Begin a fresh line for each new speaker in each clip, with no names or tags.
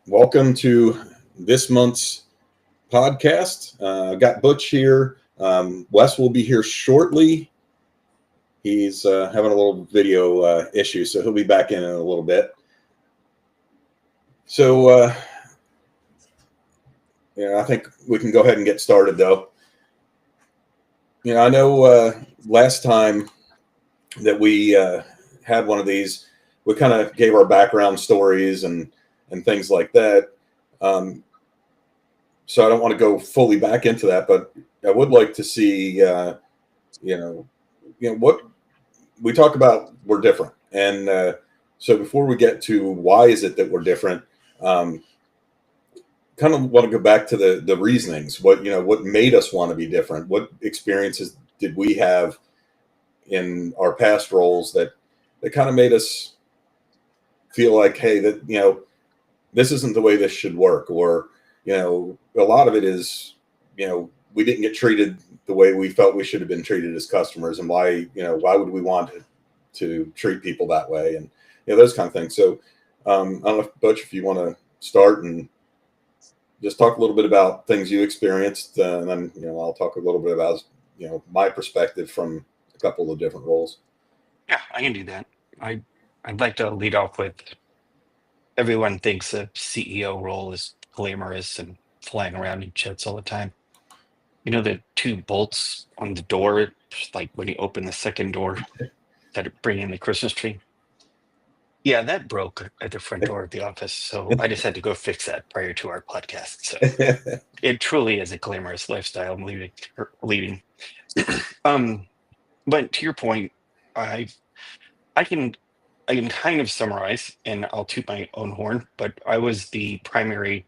Welcome to this month's podcast. Got Butch here. Wes will be here shortly. He's having a little video issue, so he'll be back in a little bit. So, I think we can go ahead and get started, though. I know last time that we had one of these, we kind of gave our background stories and things like that. So I don't want to go fully back into that, but I would like to see, what we talk about. We're different, and so before we get to why is it that we're different, kind of want to go back to the reasonings. What made us want to be different? What experiences did we have in our past roles that kind of made us feel like, hey, that this isn't the way this should work, or a lot of it is, we didn't get treated the way we felt we should have been treated as customers, and why would we want to treat people that way, and those kind of things. So I don't know, Butch, if you want to start and just talk a little bit about things you experienced, and then I'll talk a little bit about my perspective from a couple of different roles.
Yeah, I can do that. I'd like to lead off with everyone thinks a CEO role is glamorous and flying around in jets all the time. You know the two bolts on the door, like when you open the second door that bring in the Christmas tree? Yeah, that broke at the front door of the office, so I just had to go fix that prior to our podcast. So it truly is a glamorous lifestyle I'm leading. Um, but to your point, I I can I can kind of summarize, and I'll toot my own horn, but I was the primary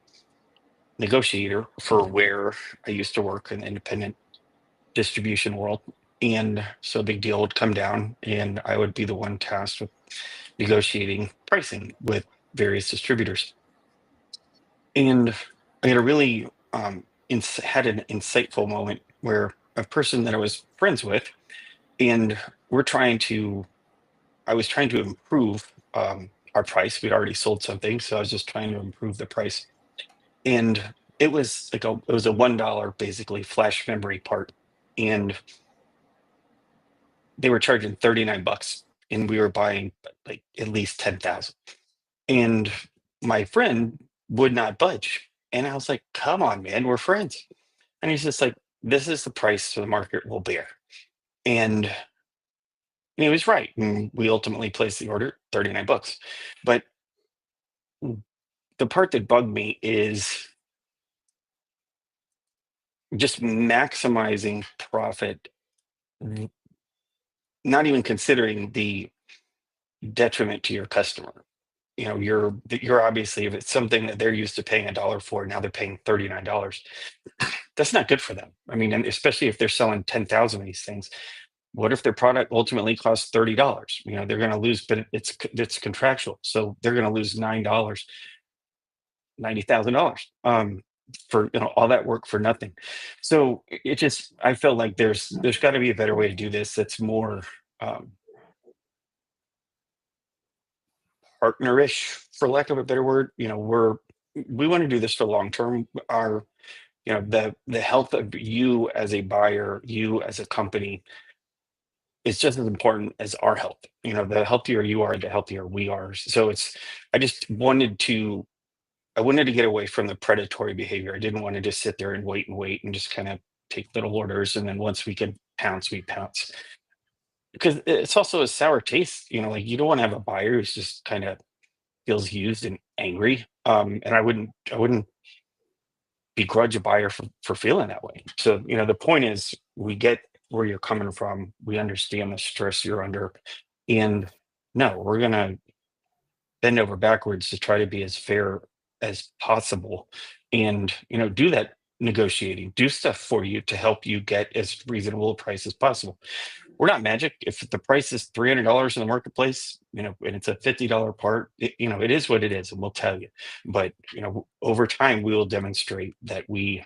negotiator for where I used to work in the independent distribution world. And so a big deal would come down, and I would be the one tasked with negotiating pricing with various distributors. And I had a really had an insightful moment where a person that I was friends with, and we're trying to I was trying to improve our price. We'd already sold something, so I was just trying to improve the price. And it was a $1 basically flash memory part, and they were charging 39 bucks, and we were buying like at least 10,000. And my friend would not budge, and I was like, "Come on, man, we're friends." And he's just like, "This is the price the market will bear." And he was right. And we ultimately placed the order, 39 bucks. But the part that bugged me is just maximizing profit, not even considering the detriment to your customer. You're obviously, if it's something that they're used to paying a dollar for, now they're paying $39. That's not good for them. I mean, and especially if they're selling 10,000 of these things. What if their product ultimately costs $30? They're going to lose, but it's contractual, so they're going to lose $9, $90,000 for all that work for nothing. So it just, I felt like there's got to be a better way to do this that's more um, partnerish, for lack of a better word. We want to do this for long term. Our the health of you as a buyer, you as a company, is just as important as our health. The healthier you are, the healthier we are. So I just wanted to get away from the predatory behavior. I didn't want to just sit there and wait and just kind of take little orders, and then once we could pounce, we pounce. Because it's also a sour taste. Like, you don't want to have a buyer who's just kind of feels used and angry. And I wouldn't begrudge a buyer for feeling that way. So, the point is, we get where you're coming from. We understand the stress you're under. And no, we're going to bend over backwards to try to be as fair as possible, and do that negotiating, do stuff for you to help you get as reasonable a price as possible. We're not magic. If the price is $300 in the marketplace, and it's a $50 part, it is what it is, and we'll tell you. But over time, we will demonstrate that we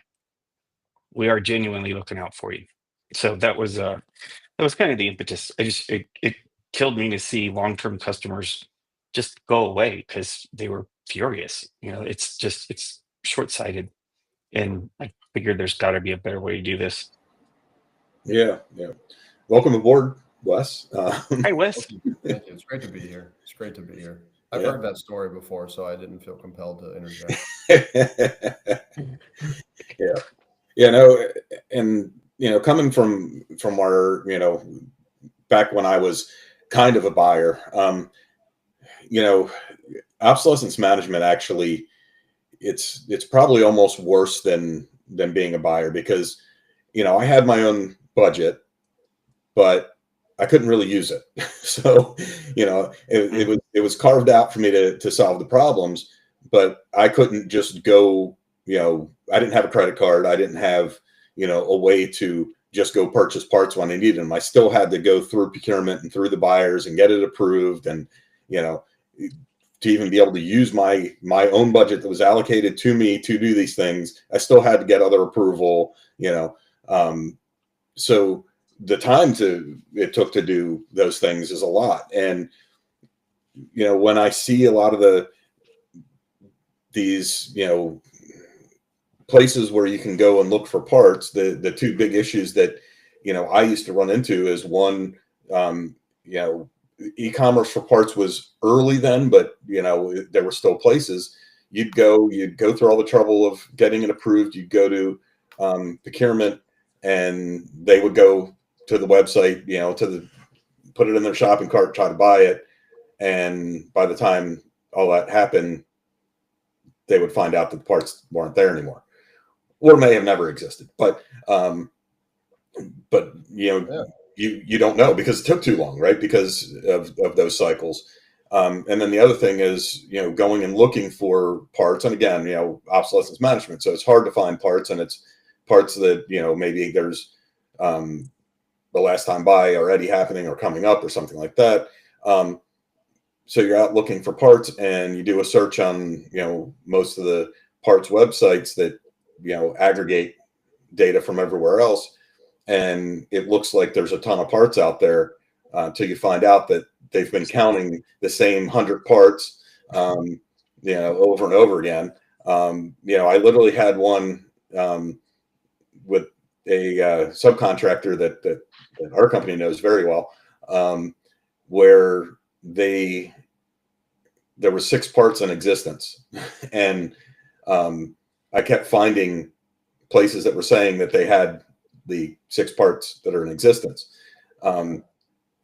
are genuinely looking out for you. So that was kind of the impetus. It killed me to see long-term customers just go away because they were furious. It's short-sighted, and I figured there's got to be a better way to do this.
Yeah, yeah. Welcome aboard, Wes.
Hi, Wes.
Thank you. Thank you. It's great to be here. It's great to be here. I've
Yeah.
heard that story before, so I didn't feel compelled to interject.
Yeah, yeah, no, and coming from our, back when I was kind of a buyer, you know, obsolescence management actually, it's probably almost worse than being a buyer because, I had my own budget, but I couldn't really use it. So, it was carved out for me to solve the problems, but I couldn't just go, I didn't have a credit card. I didn't have, a way to just go purchase parts when I needed them. I still had to go through procurement and through the buyers and get it approved. And, to even be able to use my own budget that was allocated to me to do these things, I still had to get other approval, so the time it took to do those things is a lot. And when I see a lot of these places where you can go and look for parts, the two big issues that I used to run into is one, e-commerce for parts was early then, but there were still places you'd go through all the trouble of getting it approved. You'd go to procurement, and they would go to the website, put it in their shopping cart, try to buy it. And by the time all that happened, they would find out that the parts weren't there anymore, or may have never existed. But
Yeah.
you don't know because it took too long, right? Because of those cycles. And then the other thing is, going and looking for parts. And again, obsolescence management. So it's hard to find parts, and it's parts that, maybe there's the last time buy already happening or coming up or something like that. So you're out looking for parts, and you do a search on, most of the parts websites that, aggregate data from everywhere else. And it looks like there's a ton of parts out there until you find out that they've been counting the same 100 parts, over and over again. I literally had one with a subcontractor that our company knows very well, where there were 6 parts in existence, and I kept finding places that were saying that they had the 6 parts that are in existence,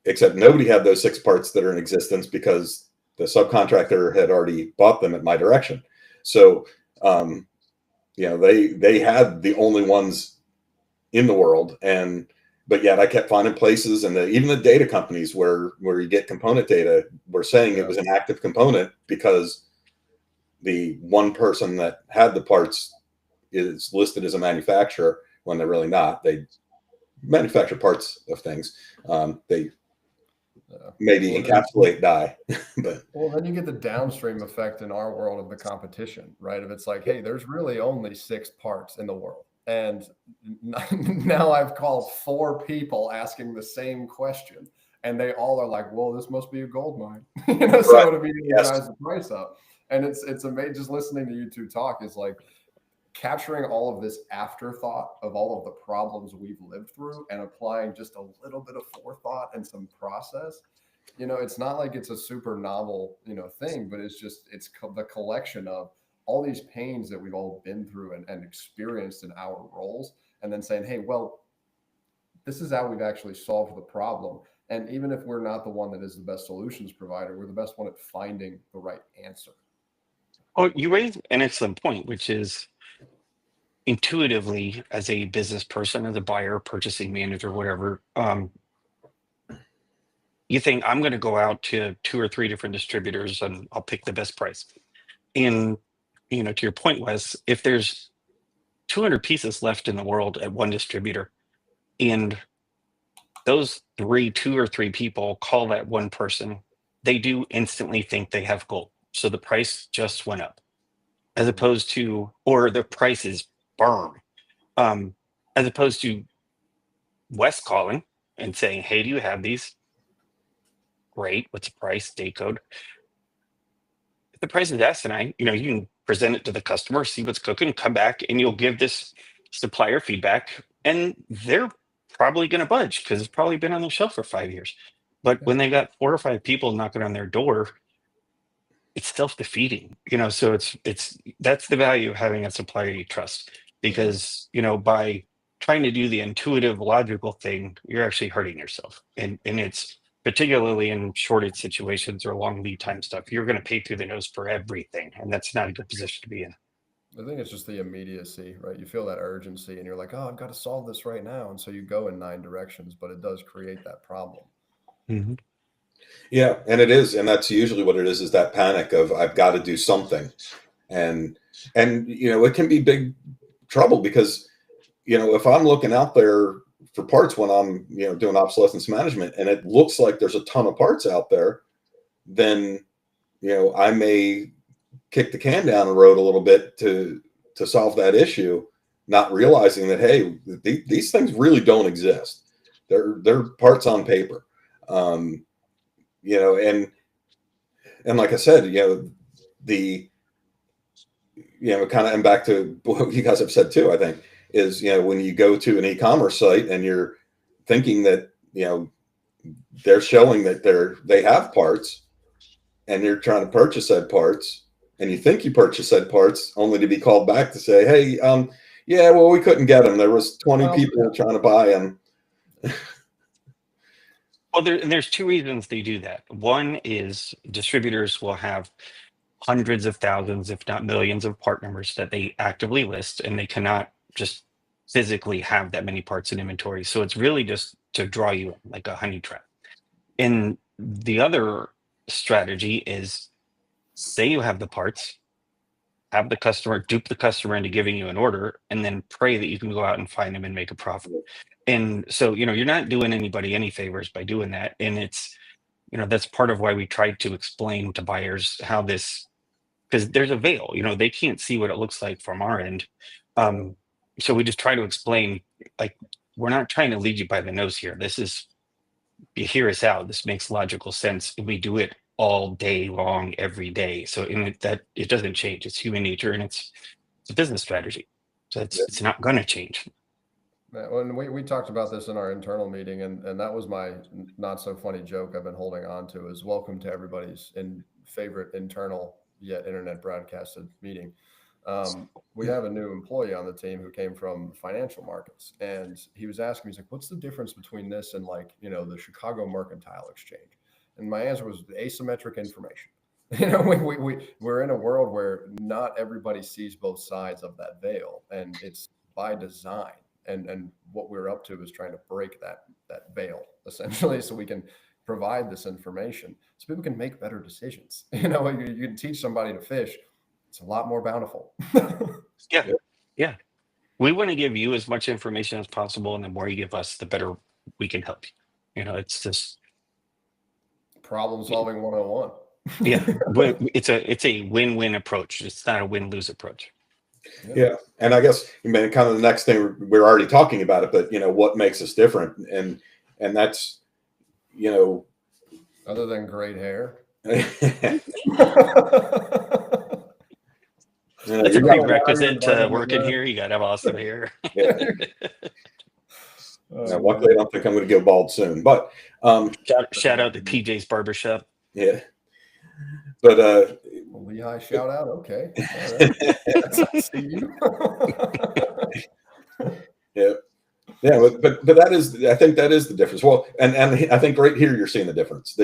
except nobody had those 6 parts that are in existence because the subcontractor had already bought them at my direction. So they had the only ones in the world, but yet I kept finding places, and even the data companies where you get component data were saying it was an active component because the one person that had the parts is listed as a manufacturer when they're really not. They manufacture parts of things. They maybe encapsulate dye, but
then you get the downstream effect in our world of the competition, right? If it's like, hey, there's really only 6 parts in the world, and now I've called 4 people asking the same question, and they all are like, well, this must be a gold mine. So it immediately drives the price up. And it's amazing. Just listening to you two talk is like capturing all of this afterthought of all of the problems we've lived through and applying just a little bit of forethought and some process. It's not like it's a super novel, thing, but it's the collection of all these pains that we've all been through and experienced in our roles, and then saying, hey, well, this is how we've actually solved the problem. And even if we're not the one that is the best solutions provider, we're the best one at finding the right answer.
Oh, you raised an excellent point, which is intuitively, as a business person, as a buyer, purchasing manager, whatever, you think I'm going to go out to 2 or 3 different distributors and I'll pick the best price. And, to your point, Wes, if there's 200 pieces left in the world at one distributor, and those 2 or 3 people call that one person, they do instantly think they have gold. So the price just went up, as opposed to, or the price is firm, as opposed to Wes calling and saying, hey, do you have these? Great. What's the price? Date code. if the price is asinine, you can present it to the customer, see what's cooking, come back, and you'll give this supplier feedback, and they're probably going to budge because it's probably been on the shelf for 5 years. But when they got 4 or 5 people knocking on their door, it's self-defeating, so it's that's the value of having a supplier you trust, because by trying to do the intuitive logical thing, you're actually hurting yourself, and it's particularly in shortage situations or long lead time stuff. You're going to pay through the nose for everything, and that's not a good position to be in.
I think it's just the immediacy, right? You feel that urgency and you're like, oh, I've got to solve this right now. And so you go in 9 directions, but it does create that problem.
Mm-hmm.
Yeah, and it is, and that's usually what it is that panic of I've got to do something, and it can be big trouble because if I'm looking out there for parts when I'm doing obsolescence management, and it looks like there's a ton of parts out there, then I may kick the can down the road a little bit to solve that issue, not realizing that hey, these things really don't exist. They're parts on paper. And like I said, the kind of, and back to what you guys have said too, I think is, when you go to an e-commerce site and you're thinking that, they're showing that they have parts, and you're trying to purchase said parts, and you think you purchased said parts only to be called back to say, hey, yeah, well, we couldn't get them. There was 20 people trying to buy them.
Well, there's 2 reasons they do that. One is distributors will have hundreds of thousands, if not millions, of part numbers that they actively list, and they cannot just physically have that many parts in inventory. So it's really just to draw you in, like a honey trap. And the other strategy is, say you have the parts, have the customer, dupe the customer into giving you an order, and then pray that you can go out and find them and make a profit. And so, you're not doing anybody any favors by doing that. And it's, that's part of why we tried to explain to buyers how this, because there's a veil, they can't see what it looks like from our end. So we just try to explain, like, we're not trying to lead you by the nose here. This is, you hear us out. This makes logical sense. We do it all day long, every day. So it doesn't change. It's human nature, and it's a business strategy. So it's not going to change.
When we talked about this in our internal meeting, and that was my not so funny joke I've been holding on to, is welcome to everybody's favorite internal yet internet broadcasted meeting. We have a new employee on the team who came from financial markets, and he was asking me, he's like, what's the difference between this and the Chicago Mercantile Exchange? And my answer was asymmetric information. We're in a world where not everybody sees both sides of that veil, and it's by design. And what we're up to is trying to break that veil, essentially, so we can provide this information so people can make better decisions. You can teach somebody to fish. It's a lot more bountiful.
Yeah. We want to give you as much information as possible, and the more you give us, the better we can help you. It's just
problem solving 101.
Yeah. It's a win-win approach. It's not a win-lose approach.
Yeah. And I guess kind of the next thing, we're already talking about it, but what makes us different, and that's
other than great hair.
That's a prerequisite to work in here. You got to have awesome hair.
Yeah. Luckily, I don't think I'm going to go bald soon, but
shout out to PJ's Barbershop.
Yeah. But
Lehigh shout out. Okay. Right. See you.
Yeah, but that is, I think that is the difference. Well, and I think right here you're seeing the difference.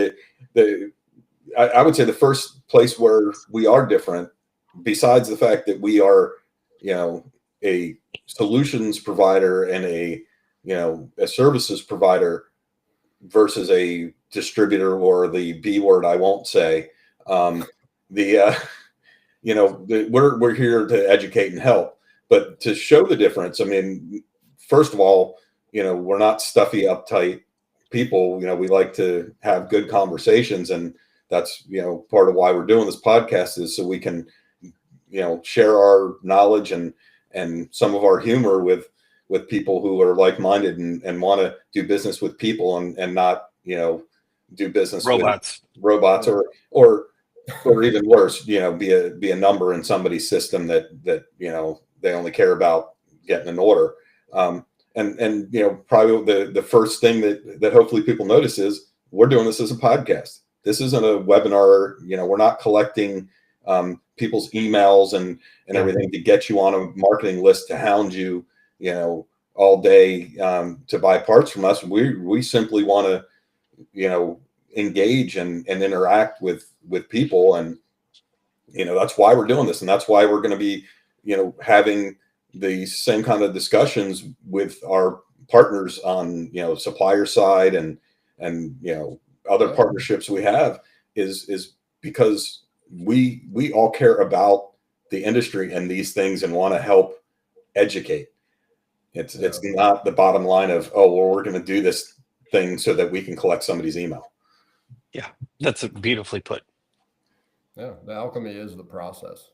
I would say the first place where we are different, besides the fact that we are, a solutions provider and a services provider versus a distributor, or the B word I won't say. We're here to educate and help, but to show the difference. I mean, first of all, we're not stuffy, uptight people. We like to have good conversations, and that's part of why we're doing this podcast, is so we can share our knowledge and some of our humor with people who are like-minded and want to do business with people and not do business
robots
with robots or or even worse, be a number in somebody's system that they only care about getting an order. And probably the first thing that hopefully people notice is we're doing this as a podcast. This isn't a webinar. We're not collecting people's emails and everything to get you on a marketing list to hound you, all day to buy parts from us. We simply want to, engage and interact with people, and that's why we're doing this, and that's why we're going to be having the same kind of discussions with our partners on supplier side and other partnerships we have is because we all care about the industry and these things and want to help educate. It's not the bottom line of, oh, well, we're going to do this thing so that we can collect somebody's email.
Yeah, that's beautifully put.
Yeah, the alchemy is the process.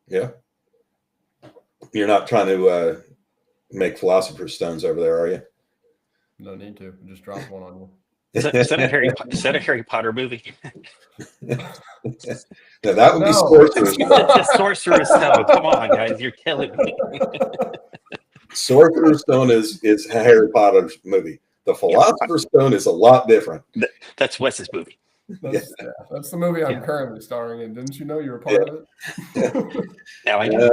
Yeah. You're not trying to make philosopher's stones over there, are you?
No need to. Just drop one on you.
Is that a Harry Potter movie?
No, that would be Sorcerer's Stone.
The Sorcerer's Stone. Come on, guys, you're killing me. Sorcerer's
Stone is Harry Potter's movie. The Philosopher's Stone is a lot different.
That's Wes's movie.
That's the movie I'm currently starring in. Didn't you know you were part of it?
Now I know.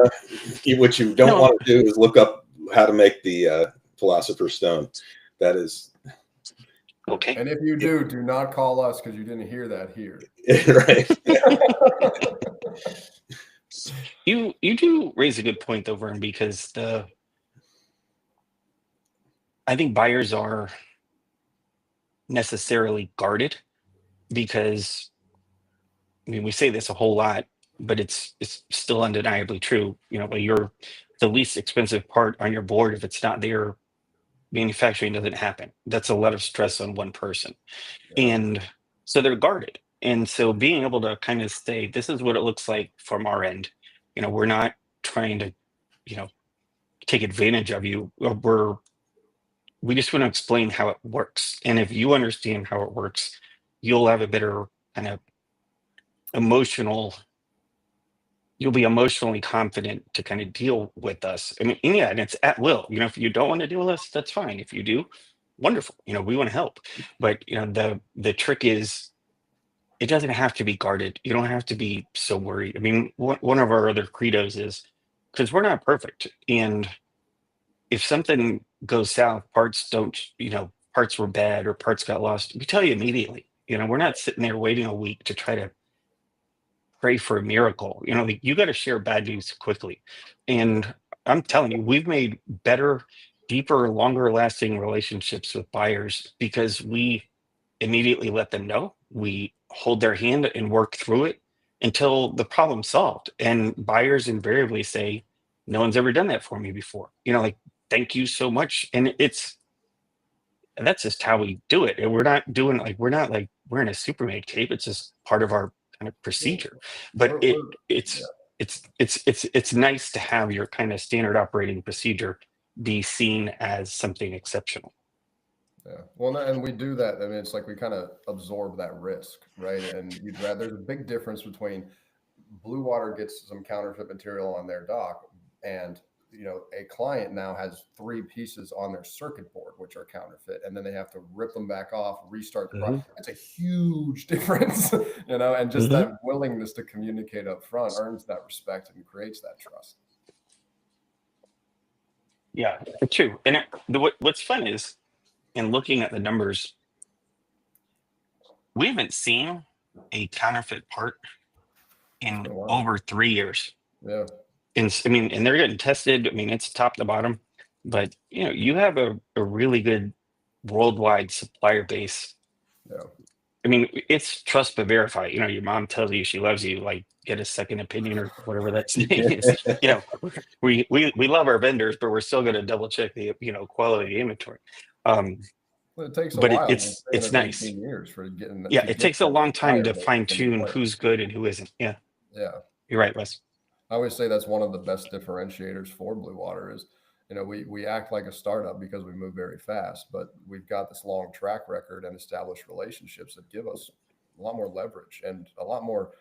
What you don't want to do is look up how to make the Philosopher's Stone. That is
okay.
And if you do not call us because you didn't hear that here.
Right.
You do raise a good point though, Vern, because I think buyers are necessarily guarded because, I mean, we say this a whole lot, but it's still undeniably true. You're the least expensive part on your board. If it's not there, manufacturing doesn't happen. That's a lot of stress on one person. And so they're guarded. And so being able to kind of say, this is what it looks like from our end. We're not trying to, take advantage of you. We just want to explain how it works. And if you understand how it works, you'll have a better kind of you'll be emotionally confident to kind of deal with us. I mean, and it's at will. If you don't want to deal with us, that's fine. If you do, wonderful. We want to help. But the trick is it doesn't have to be guarded. You don't have to be so worried. I mean, one of our other credos is because we're not perfect. And if something goes south, parts were bad or parts got lost, we tell you immediately. We're not sitting there waiting a week to try to pray for a miracle. You got to share bad news quickly. And I'm telling you, we've made better, deeper, longer lasting relationships with buyers because we immediately let them know. We hold their hand and work through it until the problem's solved. And buyers invariably say, no one's ever done that for me before. Thank you so much. And that's just how we do it. And we're not wearing a Superman cape. It's just part of our kind of procedure. But it's nice to have your kind of standard operating procedure be seen as something exceptional.
Yeah. Well, and we do that. I mean, it's like we kind of absorb that risk, right? And there's a big difference between Blue Water gets some counterfeit material on their dock, and a client now has 3 pieces on their circuit board which are counterfeit, and then they have to rip them back off, restart the process. That's a huge difference, and just that willingness to communicate up front earns that respect and creates that trust.
Yeah, true. And what's fun is, in looking at the numbers, we haven't seen a counterfeit part in over 3 years.
Yeah.
And they're getting tested. I mean, it's top to bottom, but you have a really good worldwide supplier base.
Yeah.
I mean, it's trust but verify. Your mom tells you she loves you, like get a second opinion or whatever that saying is. We love our vendors, but we're still going to double check the quality of the inventory.
Well, it takes a while.
It's nice.
Years for getting.
Yeah, it takes a long time to fine tune who's good and who isn't. Yeah.
Yeah.
You're right, Wes.
I always say that's one of the best differentiators for Blue Water is, we act like a startup because we move very fast, but we've got this long track record and established relationships that give us leverage and a lot more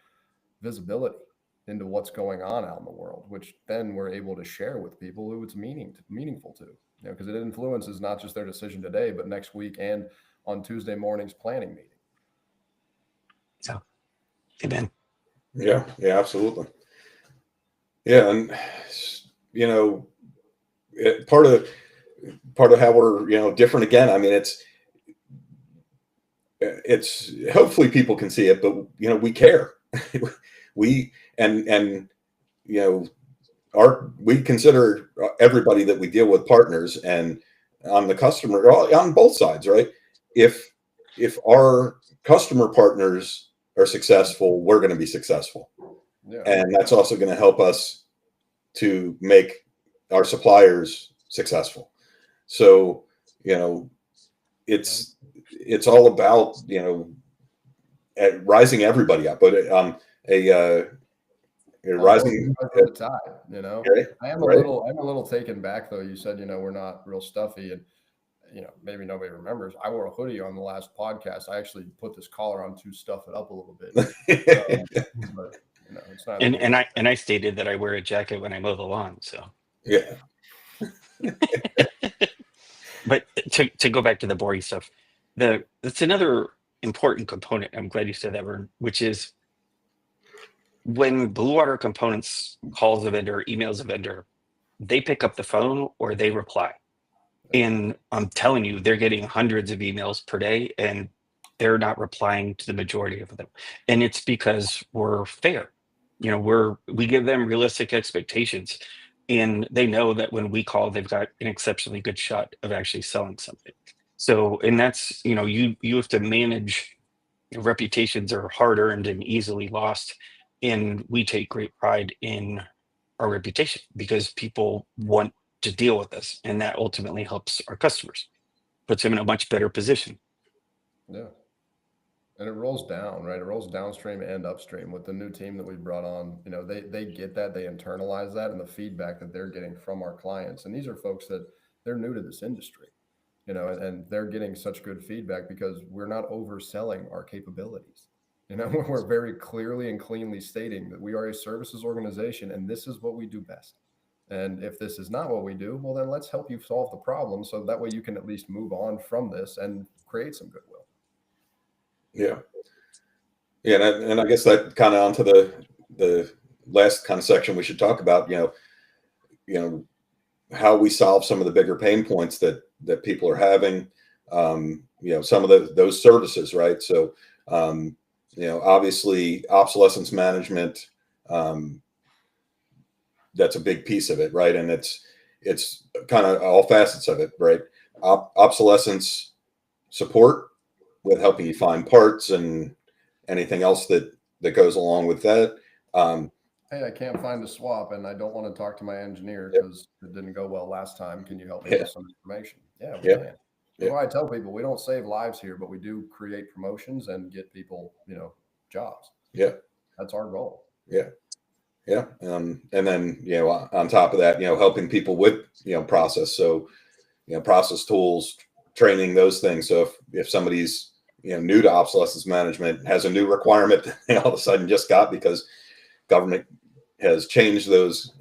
visibility into what's going on out in the world, which then we're able to share with people who it's meaningful to, because it influences not just their decision today, but next week and on Tuesday morning's planning meeting.
So, amen.
Yeah, absolutely. Yeah, and part of how we're different again. I mean, it's hopefully people can see it, but we care. we we consider everybody that we deal with partners, and on the customer, on both sides, right? If our customer partners are successful, we're going to be successful.
Yeah.
And that's also going to help us to make our suppliers successful. So, it's all about, rising everybody up, but rising
the tide,
Okay.
I am a little taken back though. You said, we're not real stuffy, and maybe nobody remembers. I wore a hoodie on the last podcast. I actually put this collar on to stuff it up a little bit. But it's not.
And I stated that I wear a jacket when I mow the lawn. So
yeah.
But to go back to the boring stuff, that's another important component. I'm glad you said that, Vern, which is when Blue Water Components calls a vendor, emails a vendor, they pick up the phone or they reply. And I'm telling you, they're getting hundreds of emails per day, and they're not replying to the majority of them. And it's because we're fair. We give them realistic expectations, and they know that when we call, they've got an exceptionally good shot of actually selling something. So, and that's, you have to manage. Reputations are hard earned and easily lost. And we take great pride in our reputation because people want to deal with us, and that ultimately helps our customers, puts them in a much better position.
Yeah. And it rolls down, right? It rolls downstream and upstream with the new team that we brought on. They get that, they internalize that, and the feedback that they're getting from our clients. And these are folks that they're new to this industry, and they're getting such good feedback because we're not overselling our capabilities. We're very clearly and cleanly stating that we are a services organization and this is what we do best. And if this is not what we do, well, then let's help you solve the problem. So that way you can at least move on from this and create some goodwill.
Yeah. Yeah. And I guess that kind of onto the last kind of section we should talk about, how we solve some of the bigger pain points that people are having, some of those services, right? So, obviously obsolescence management, that's a big piece of it, right? And it's kind of all facets of it, right? Obsolescence support with helping you find parts and anything else that goes along with that.
Hey, I can't find a swap and I don't want to talk to my engineer because it didn't go well last time. Can you help me with some information? Yeah, we can. That's why I tell people we don't save lives here, but we do create promotions and get people, jobs.
Yeah.
That's our goal.
Yeah. Yeah. And then, on top of that, helping people with, process. So, process tools, training, those things. So if somebody's, new to obsolescence management, has a new requirement that they all of a sudden just got because government has changed those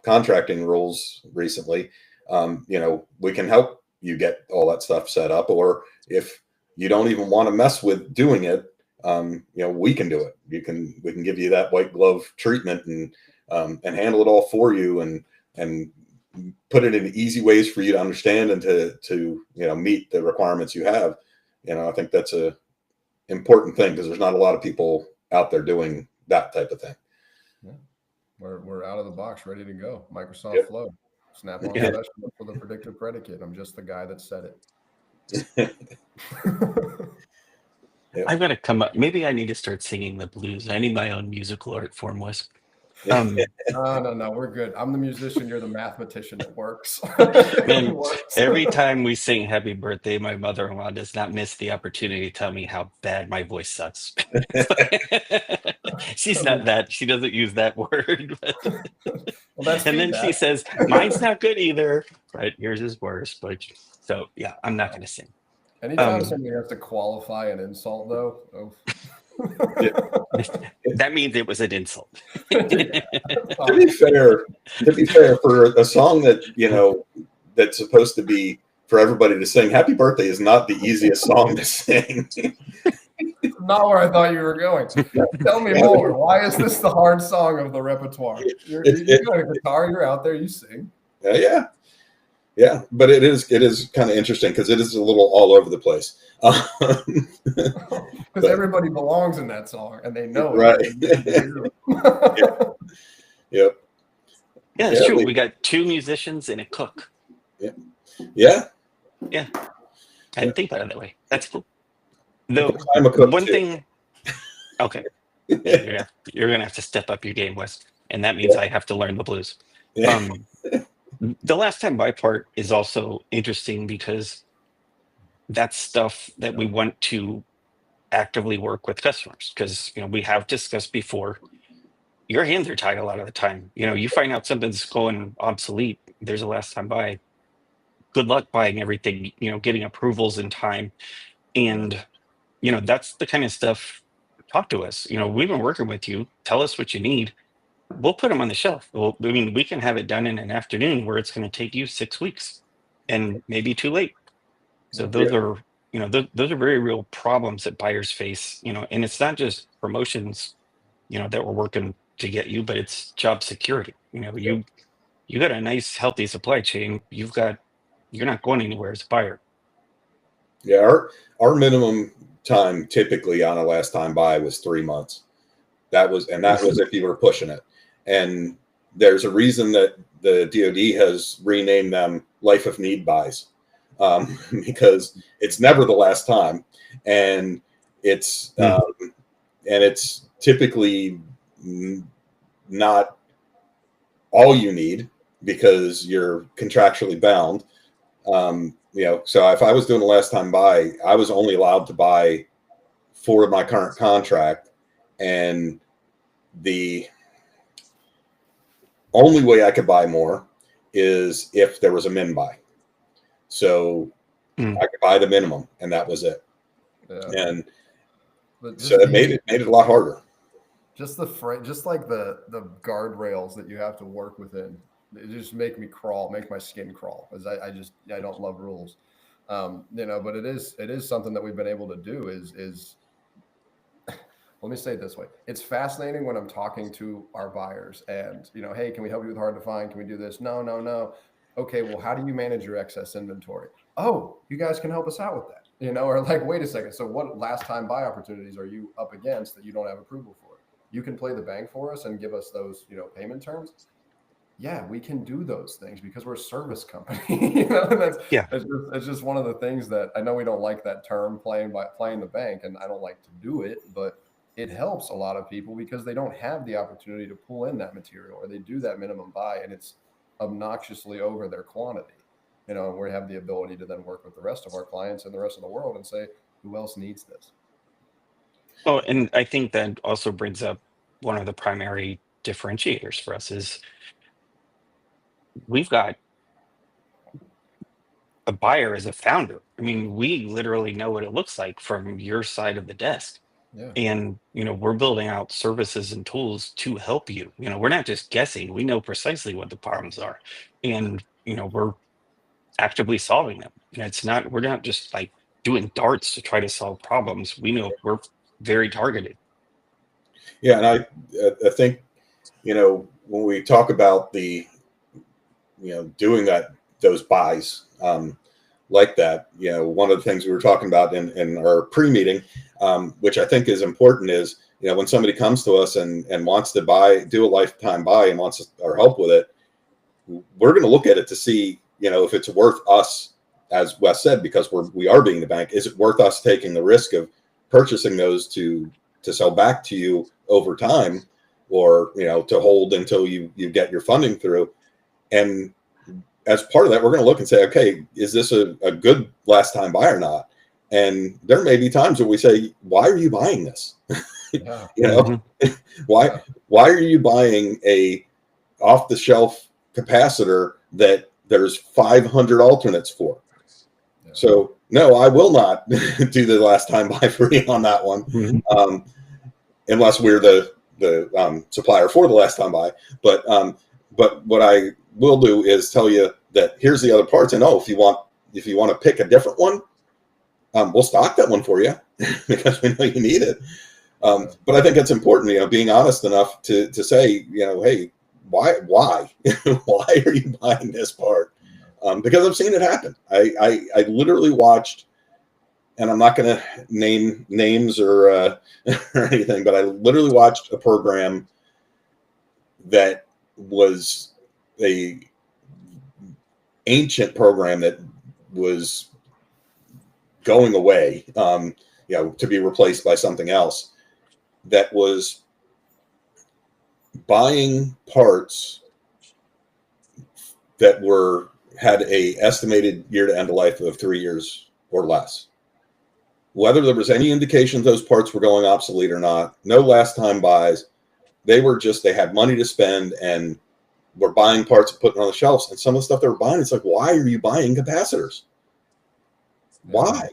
contracting rules recently, we can help you get all that stuff set up. Or if you don't even want to mess with doing it, we can do it. We can give you that white glove treatment and handle it all for you and put it in easy ways for you to understand and to meet the requirements you have. I think that's a important thing because there's not a lot of people out there doing that type of thing.
Yeah. We're out of the box, ready to go. Microsoft Flow, Snap-on specialist for the predictive predicate. I'm just the guy that said it.
I've got to come up. Maybe I need to start singing the blues. I need my own musical art form, Wes.
No, we're good. I'm the musician. You're the mathematician. It works.
Man, every time we sing happy birthday, my mother-in-law does not miss the opportunity to tell me how bad my voice sucks. She's not that. She doesn't use that word. And then she says, mine's not good either. But yours is worse. So, yeah, I'm not going to sing.
Anytime somebody has to qualify an insult, though,
that means it was an insult.
To be fair, for a song that that's supposed to be for everybody to sing, "Happy Birthday" is not the easiest song to sing.
Not where I thought you were going. Tell me more. Why is this the hard song of the repertoire? You got a guitar, you're out there, you sing.
Yeah, but it is kind of interesting because it is a little all over the place.
Because everybody belongs in that song, and they know
right.
it.
Yep.
Yeah, it's true. We got 2 musicians and a cook.
Yeah.
I didn't think about it that way. That's cool. Though
I'm a cook
one
too.
thing. Okay. You're gonna have to step up your game, Wes, and that means I have to learn the blues. The last time buy part is also interesting because that's stuff that we want to actively work with customers, because we have discussed before, your hands are tied a lot of the time. You find out something's going obsolete, there's a last time buy. Good luck buying everything, getting approvals in time. And that's the kind of stuff. Talk to us. We've been working with you. Tell us what you need. We'll put them on the shelf. Well, we can have it done in an afternoon where it's going to take you 6 weeks and maybe too late. So those are, those are very real problems that buyers face, and it's not just promotions, that we're working to get you, but it's job security. You got a nice, healthy supply chain. You're not going anywhere as a buyer.
Yeah. Our minimum time typically on a last time buy was 3 months. That was if you were pushing it. And there's a reason that the DoD has renamed them life of need buys, because it's never the last time, and it's typically not all you need because you're contractually bound. So if I was doing a last time buy, I was only allowed to buy for my current contract, and the only way I could buy more is if there was a min buy. So I could buy the minimum, and that was it. Yeah. And so it made it a lot harder.
Just like the guardrails that you have to work within, it just make my skin crawl, because I don't love rules. But it is something that we've been able to do is let me say it this way. It's fascinating when I'm talking to our buyers and, hey, can we help you with hard to find? Can we do this? No. Okay, well, how do you manage your excess inventory? Oh, you guys can help us out with that. Or like, wait a second. So what last time buy opportunities are you up against that you don't have approval for? You can play the bank for us and give us those, payment terms. Yeah, we can do those things because we're a service company. It's just one of the things that I know we don't like that term, playing the bank, and I don't like to do it, but it helps a lot of people because they don't have the opportunity to pull in that material, or they do that minimum buy and it's obnoxiously over their quantity. And we have the ability to then work with the rest of our clients and the rest of the world and say, who else needs this?
Oh, and I think that also brings up one of the primary differentiators for us is we've got a buyer as a founder. I mean, we literally know what it looks like from your side of the desk. Yeah. And, we're building out services and tools to help you. We're not just guessing. We know precisely what the problems are. And, we're actively solving them. We're not just like doing darts to try to solve problems. We know we're very targeted.
Yeah. And I think, when we talk about the, doing those buys, like that, one of the things we were talking about in our pre-meeting, which I think is important, is when somebody comes to us and wants to do a lifetime buy and wants our help with it, we're going to look at it to see if it's worth us, as Wes said, because we are being the bank. Is it worth us taking the risk of purchasing those to sell back to you over time, or to hold until you get your funding through? And as part of that, we're going to look and say, okay, is this a good last time buy or not? And there may be times where we say, why are you buying this?
Yeah.
Why are you buying a off the shelf capacitor that there's 500 alternates for? So no, I will not do the last time buy free on that one, unless we're the supplier for the last time buy. But what I will do is tell you that here's the other parts, and if you want to pick a different one, we'll stock that one for you because we know you need it. But I think it's important, being honest enough to say, hey, why why are you buying this part? Because I've seen it happen. I literally watched, and I'm not going to name names or or anything, but I literally watched a program that was a ancient program that was going away, to be replaced by something else, that was buying parts that had a estimated year to end of life of 3 years or less. Whether there was any indication those parts were going obsolete or not, no last time buys. They had money to spend and were buying parts and putting on the shelves. And some of the stuff they were buying, it's like, why are you buying capacitors? Why?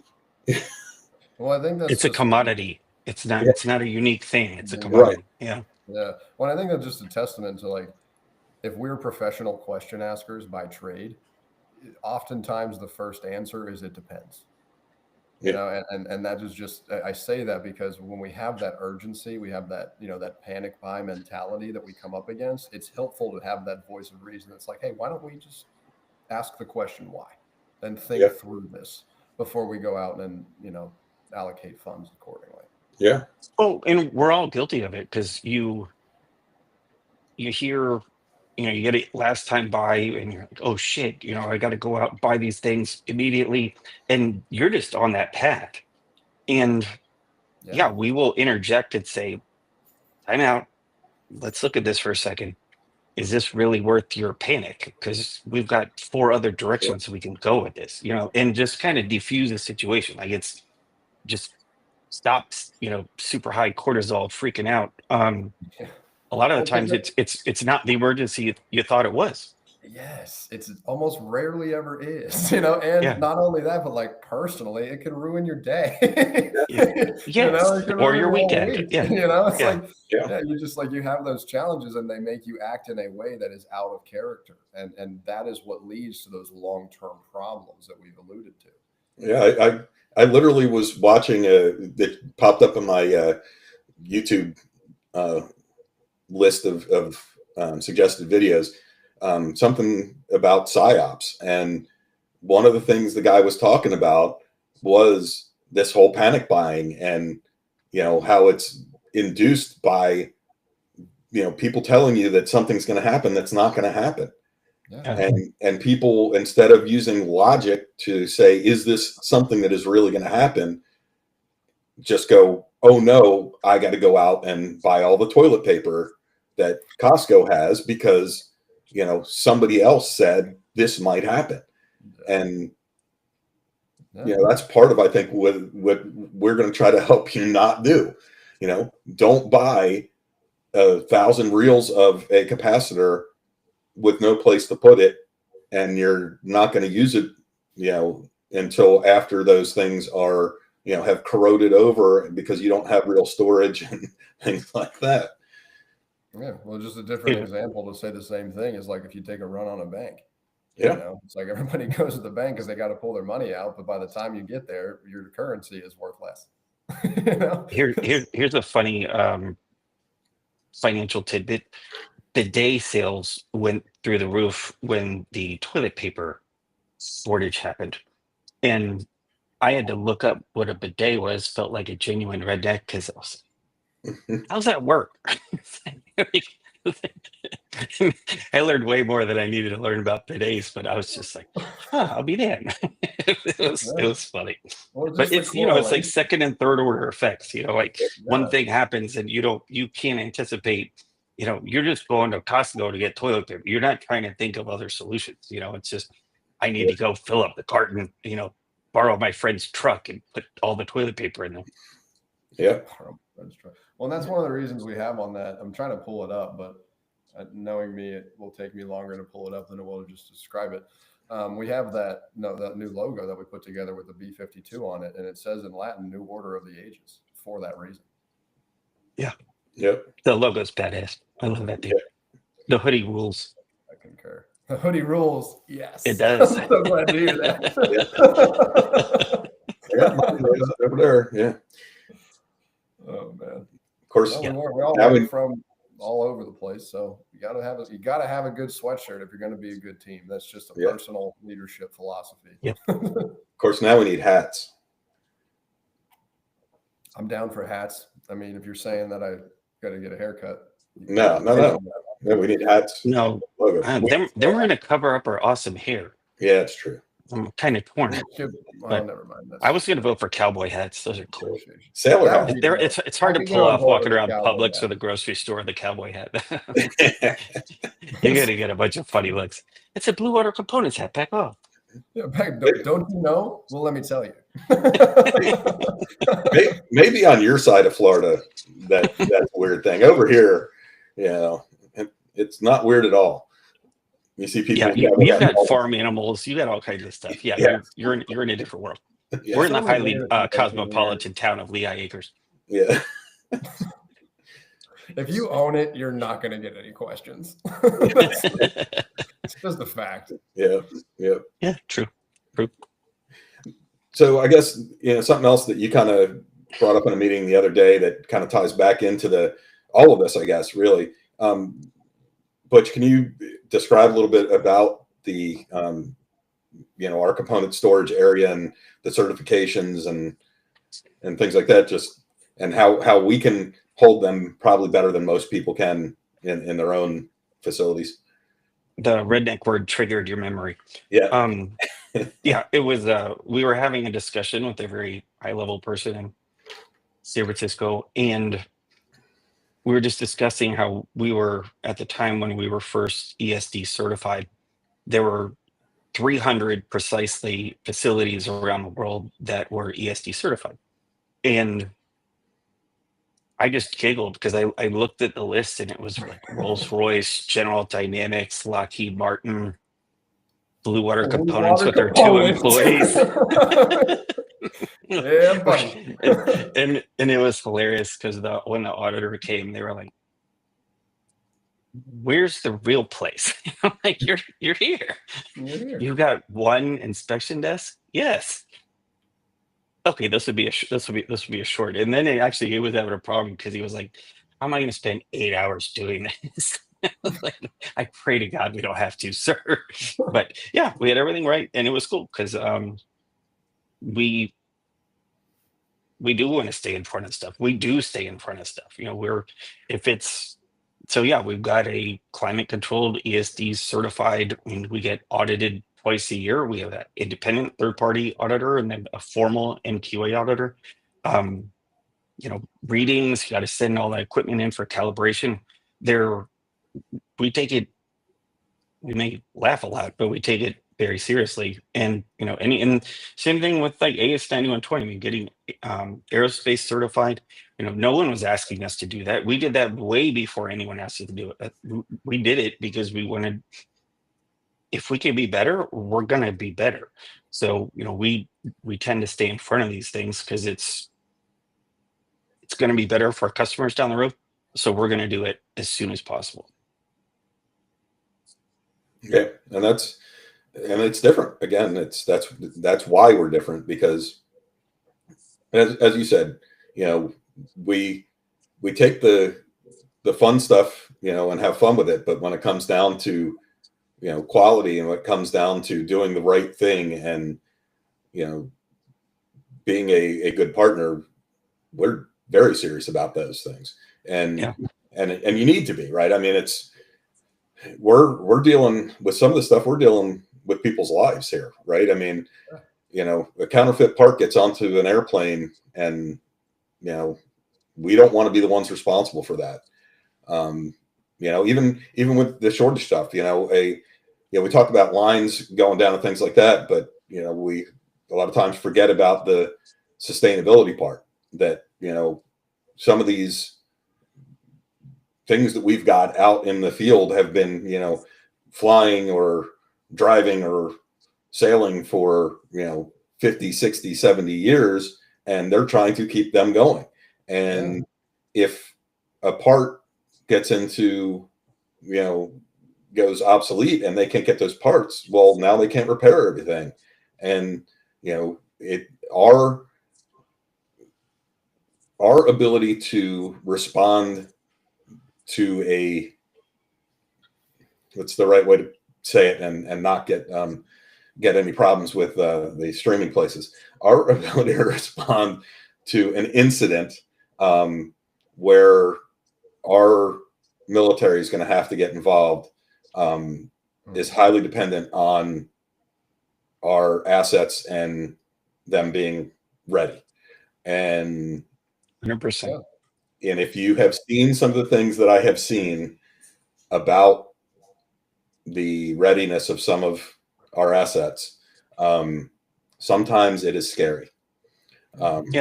Well, I think that's
it's a commodity. It's not.
Yeah.
It's not a unique thing. It's a commodity.
Right.
Yeah.
Yeah. Well, I think that's just a testament to, like, if we're professional question askers by trade, oftentimes the first answer is it depends. And that is just, I say that because when we have that urgency, we have that, that panic buy mentality that we come up against, it's helpful to have that voice of reason. It's like, hey, why don't we just ask the question why and think through this before we go out and, allocate funds accordingly.
Yeah.
Well, and we're all guilty of it because you hear, you get it last time buy and you're like, oh shit, I got to go out and buy these things immediately. And you're just on that path. And we will interject and say, time out. Let's look at this for a second. Is this really worth your panic? Because we've got 4 other directions we can go with this, and just kind of defuse the situation. Like, it's just stops, super high cortisol freaking out. A lot of the times it's not the emergency you thought it was.
Yes, it's almost rarely ever is, and not only that, but like personally, it can ruin your day.
Yes, or your weekend.
Week.
Yeah.
It's like, you just you have those challenges and they make you act in a way that is out of character. And that is what leads to those long-term problems that we've alluded to.
Yeah, I literally was watching that popped up in my YouTube list of suggested videos, something about psyops, and one of the things the guy was talking about was this whole panic buying, and how it's induced by people telling you that something's going to happen that's not going to happen. And people, instead of using logic to say, is this something that is really going to happen, just go, oh no, I got to go out and buy all the toilet paper that Costco has because, somebody else said this might happen. And, that's part of, I think, what we're going to try to help you not do. Don't buy 1,000 reels of a capacitor with no place to put it, and you're not going to use it, until after those things are, have corroded over because you don't have real storage and things like that.
Yeah. Well, just a different example to say the same thing is like if you take a run on a bank. It's like everybody goes to the bank because they got to pull their money out, but by the time you get there, your currency is worth less.
Here's a funny financial tidbit. Bidet sales went through the roof when the toilet paper shortage happened, and I had to look up what a bidet was. Felt like a genuine redneck because I was like, how's that work? I learned way more than I needed to learn about bidets, but I was just like, I'll be damned. It was funny.
Well,
but it's it's like second and third order effects. One thing happens and you can't anticipate. You're just going to Costco to get toilet paper. You're not trying to think of other solutions. It's just I need to go fill up the carton. Borrow my friend's truck and put all the toilet paper in there.
Yeah.
Well, and that's one of the reasons we have on that. I'm trying to pull it up, but knowing me, it will take me longer to pull it up than it will to just describe it. we have that new logo that we put together with the B-52 on it, and it says in Latin "New Order of the Ages" for that reason.
Yeah.
Yep.
The logo's badass. I love that thing.
Yeah.
The hoodie rules.
I concur. The hoodie rules. Yes,
It does.
I'm so glad to hear that.
Yeah, mine right over there. Yeah.
Oh man.
Of course.
Well, we all
Now
work
we-
from all over the place, so you gotta have a good sweatshirt if you're going to be a good team. That's just a
Yeah.
personal leadership philosophy.
Yep.
Of course, now we need hats.
I'm down for hats. I mean, if you're saying that I got to get a haircut,
No. Yeah, we need hats.
No,
Logo.
then we're going to cover up our awesome hair.
Yeah, it's true.
I'm kind of torn.
Well,
But
never mind.
I was going to vote for cowboy hats. Those are cool.
Sailor
That
hat.
would be
It's hard
I
to
could
pull
get on
off
board
walking
with
around
cowboy
Publix
hat.
or the grocery store with a cowboy hat. You're going to get a bunch of funny looks. It's a Blue Water Components hat. Back off.
Yeah, babe, don't you know? Well, let me tell you.
Maybe on your side of Florida, that's a weird thing. Over here, it's not weird at all. You see people.
Yeah, you've got farm animals. You got all kinds of stuff. Yeah,
Yeah.
you're in a different world.
Yeah.
We're in the
So many
highly
layers to
cosmopolitan town of Lehigh Acres.
Yeah.
If you own it, you're not going to get any questions. It's just a fact.
Yeah.
Yeah, true.
So I guess something else that you kind of brought up in a meeting the other day that kind of ties back into all of this, I guess, really. Butch, can you describe a little bit about the our component storage area and the certifications and things like that, just and how we can hold them probably better than most people can in their own facilities?
The redneck word triggered your memory.
Yeah.
Yeah, it was we were having a discussion with a very high level person in San Francisco, and we were just discussing how we were at the time when we were first ESD certified, there were 300 precisely facilities around the world that were ESD certified. And I just giggled because I looked at the list and it was like Rolls-Royce, General Dynamics, Lockheed Martin, Blue Water Components with their 2 employees.
Yeah, buddy.
and it was hilarious because when the auditor came, they were like, "Where's the real place?" I'm like, "You're here. You got one inspection desk." Yes. Okay, this would be a short. And then he was having a problem because he was like, "How am I going to spend 8 hours doing this?" Like, I pray to God we don't have to, sir. But yeah, we had everything right, and it was cool because we do want to stay in front of stuff. We do stay in front of stuff. We've got a climate controlled ESD certified. I mean, we get audited twice a year. We have an independent third party auditor and then a formal MQA auditor. Readings, you got to send all that equipment in for calibration. We take it, we may laugh a lot, but we take it very seriously. And and same thing with like AS9120. I mean, getting aerospace certified. No one was asking us to do that. We did that way before anyone asked us to do it. We did it because we wanted. If we can be better, we're gonna be better. So we tend to stay in front of these things because it's going to be better for our customers down the road. So we're going to do it as soon as possible.
Yeah, and it's different. Again, that's why we're different, because as you said, we take the fun stuff, and have fun with it. But when it comes down to quality, and when it comes down to doing the right thing, and being a good partner, we're very serious about those things. And
Yeah.
and you need to be, right? I mean, we're dealing with some of the stuff. We're dealing with people's lives here, right? I mean, a counterfeit part gets onto an airplane, and we don't want to be the ones responsible for that. Even with the shortage stuff, we talk about lines going down and things like that, but we a lot of times forget about the sustainability part, that some of these things that we've got out in the field have been flying or driving or sailing for 50, 60, 70 years, and they're trying to keep them going. And if a part gets into goes obsolete and they can't get those parts, well, now they can't repair everything. And our ability to respond to what's the right way to say it and not get any problems with the streaming places, our ability to respond to an incident where our military is going to have to get involved is highly dependent on our assets and them being ready. And
100%.
And if you have seen some of the things that I have seen about the readiness of some of our assets, sometimes it is scary.
And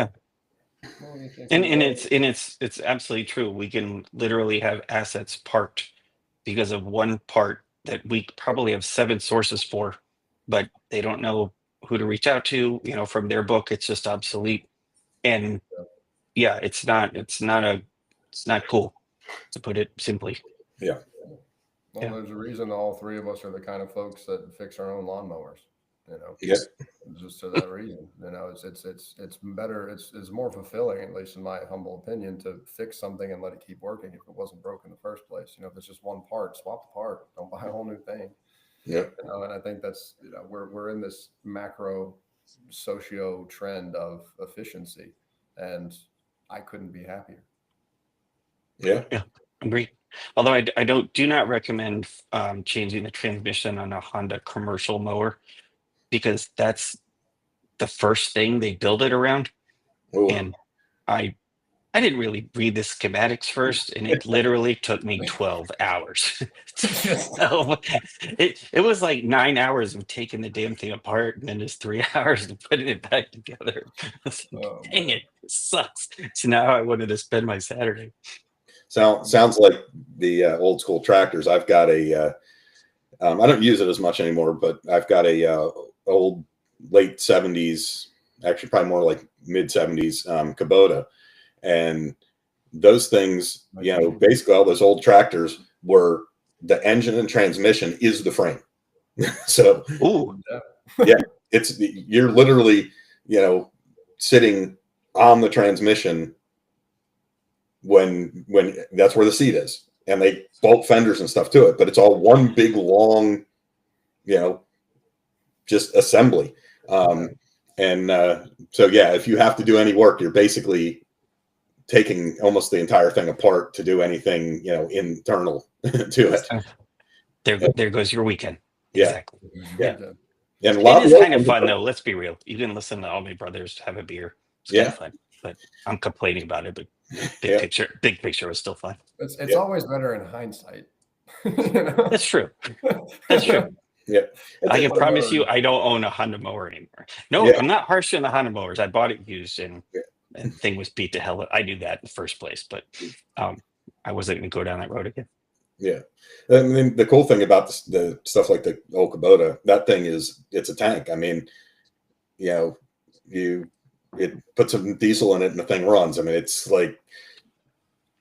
it's absolutely true. We can literally have assets parked because of one part that we probably have 7 sources for, but they don't know who to reach out to. From their book, it's just obsolete. And it's not cool, to put it simply.
Well, there's a reason all 3 of us are the kind of folks that fix our own lawnmowers. Just for that reason. It's better. It's more fulfilling, at least in my humble opinion, to fix something and let it keep working if it wasn't broken in the first place. If it's just one part, swap the part. Don't buy a whole new thing. And I think that's we're in this macro socio trend of efficiency, and I couldn't be happier.
Agreed. Although I do not recommend changing the transmission on a Honda commercial mower, because that's the first thing they build it around.
Ooh.
And I didn't really read the schematics first, and it literally took me 12 hours. So it was like 9 hours of taking the damn thing apart, and then just 3 hours of putting it back together. Dang it sucks. So now I wanted to spend my Saturday.
Sounds like the old school tractors. I've got I don't use it as much anymore, but I've got a old late 70s, actually probably more like mid 70s Kubota. And those things, basically all those old tractors were the engine and transmission is the frame. So you're literally, sitting on the transmission when that's where the seat is, and they bolt fenders and stuff to it, but it's all one big long, just assembly. So if you have to do any work, you're basically taking almost the entire thing apart to do anything, internal to it.
There goes your weekend.
Yeah.
Exactly.
And
it is kind of fun though. Let's be real. You can listen to Almy Brothers have a beer. It's kind of fun, but I'm complaining about it. But big picture was still fun.
It's always better in hindsight.
That's true. That's true.
Yeah.
I can promise you, I don't own a Honda mower anymore. No, I'm not harsh on the Honda mowers. I bought it used, and the thing was beat to hell. I knew that in the first place, but I wasn't going to go down that road again. Yeah.
I mean, the cool thing about the stuff like the old Kubota, that thing it's a tank. I mean, it put some diesel in it and the thing runs. I mean, it's like,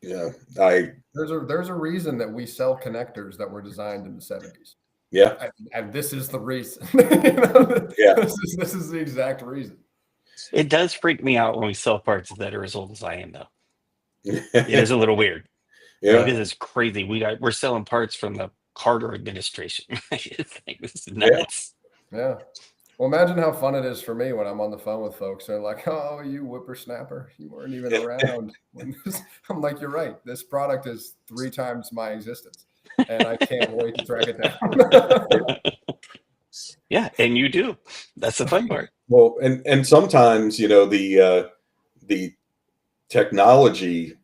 there's a reason that we sell connectors that were designed in the 70s.
Yeah.
And this is the reason. This is the exact reason.
It does freak me out when we sell parts that are as old as I am, though. It is a little weird.
Yeah.
It is crazy. We're selling parts from the Carter administration. This is nuts.
Yeah. Well, imagine how fun it is for me when I'm on the phone with folks. They're like, "Oh, you whippersnapper, you weren't even around." I'm like, "You're right. This product is 3 times my existence, and I can't wait to track it down."
Yeah, and you do. That's the fun part.
Well, and sometimes the technology,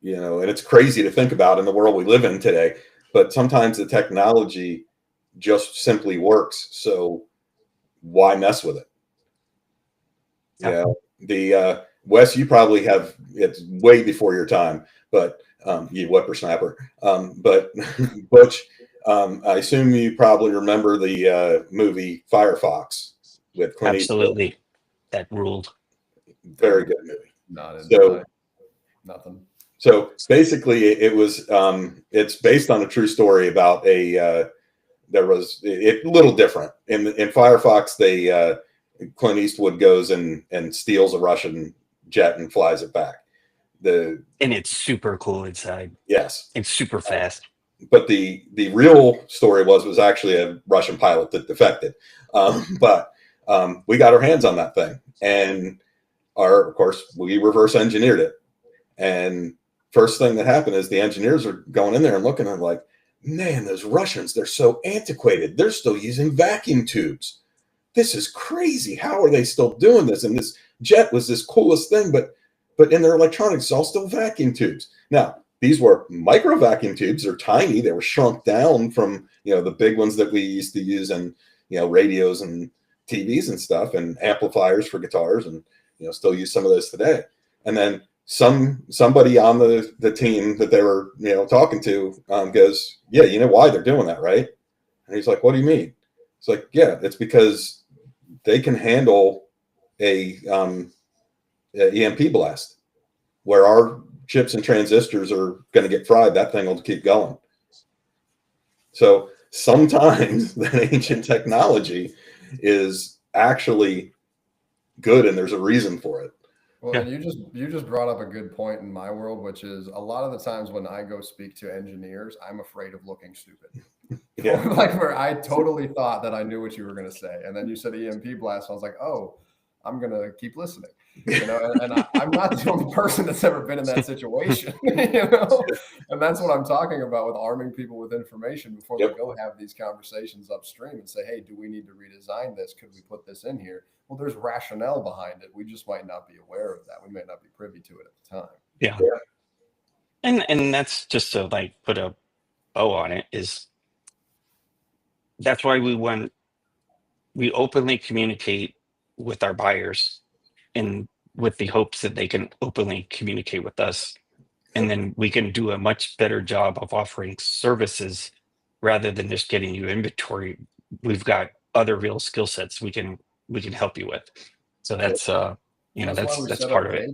and it's crazy to think about in the world we live in today, but sometimes the technology just simply works. So why mess with it? The Wes, you probably have, it's way before your time, but you whippersnapper. But Butch, I assume you probably remember the movie Firefox with Clint Eastwood.
Absolutely. That ruled.
Very good movie.
Nothing.
So basically, it was it's based on a true story about a little different in Firefox. Clint Eastwood goes and steals a Russian jet and flies it back.
And it's super cool inside.
Yes,
it's super fast.
But the real story was actually a Russian pilot that defected. But we got our hands on that thing, and of course we reverse engineered it. And first thing that happened is the engineers are going in there and looking at like, man, those Russians, they're so antiquated. They're still using vacuum tubes. This is crazy. How are they still doing this? And this jet was this coolest thing, but in their electronics, it's all still vacuum tubes. Now, these were micro vacuum tubes. They're tiny. They were shrunk down from, the big ones that we used to use in, radios and TVs and stuff, and amplifiers for guitars, and, still use some of those today. And then somebody on the team that they were, talking to goes, yeah, you know why they're doing that, right? And he's like, what do you mean? It's like, yeah, it's because they can handle a EMP blast where our chips and transistors are going to get fried. That thing will keep going. So sometimes that ancient technology is actually good, and there's a reason for it.
Well, and you just brought up a good point in my world, which is a lot of the times when I go speak to engineers, I'm afraid of looking stupid.
Yeah.
Like where I totally thought that I knew what you were going to say, and then you said EMP blast. I was like, oh, I'm going to keep listening. And I'm not the only person that's ever been in that situation, and that's what I'm talking about with arming people with information before they go have these conversations upstream and say, hey, do we need to redesign this? Could we put this in here? Well, there's rationale behind it. We just might not be aware of that. We may not be privy to it at the time.
Yeah. And that's just to like put a bow on it, is that's why we openly communicate with our buyers, and with the hopes that they can openly communicate with us, and then we can do a much better job of offering services rather than just getting you inventory. We've got other real skill sets we can help you with. So that's that's part of it.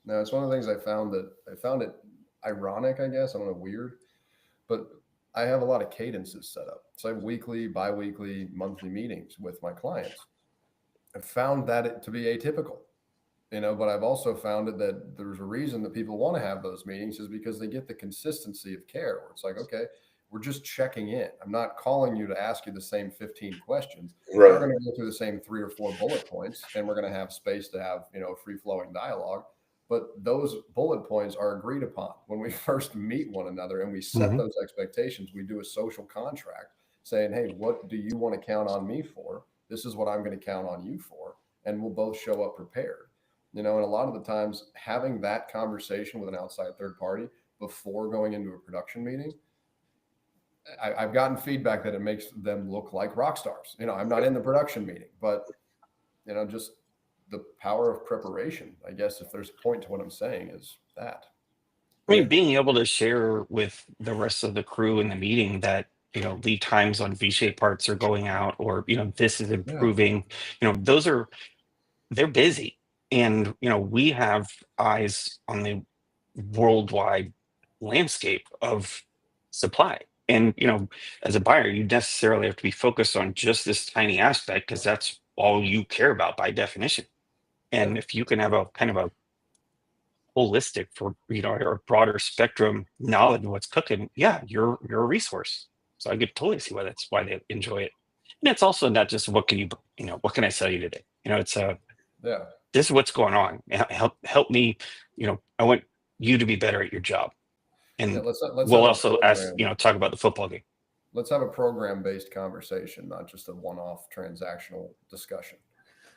Now, it's one of the things I found it ironic, I guess. I don't know, weird, but I have a lot of cadences set up. So I have weekly, bi-weekly, monthly meetings with my clients. I found that to be atypical, but I've also found it that there's a reason that people want to have those meetings, is because they get the consistency of care, where it's like, okay, we're just checking in. I'm not calling you to ask you the same 15 questions.
Right.
We're going to go through the same 3 or 4 bullet points, and we're going to have space to have, free flowing dialogue. But those bullet points are agreed upon when we first meet one another, and we set those expectations. We do a social contract saying, hey, what do you want to count on me for? This is what I'm going to count on you for. And we'll both show up prepared. And a lot of the times having that conversation with an outside third party before going into a production meeting, I've gotten feedback that it makes them look like rock stars. I'm not in the production meeting, but, just the power of preparation, I guess, if there's a point to what I'm saying, is that.
I mean, being able to share with the rest of the crew in the meeting that, lead times on V-shaped parts are going out, or, this is improving, they're busy. And, we have eyes on the worldwide landscape of supply. And, as a buyer, you necessarily have to be focused on just this tiny aspect, because that's all you care about by definition. And if you can have a kind of a holistic, for or broader spectrum knowledge of what's cooking, you're a resource. So I could totally see why they enjoy it. And it's also not just what can I sell you today? It's this is what's going on. Help me. I want you to be better at your job. And
let's
we'll also talk about the football game.
Let's have a program-based conversation, not just a one-off transactional discussion.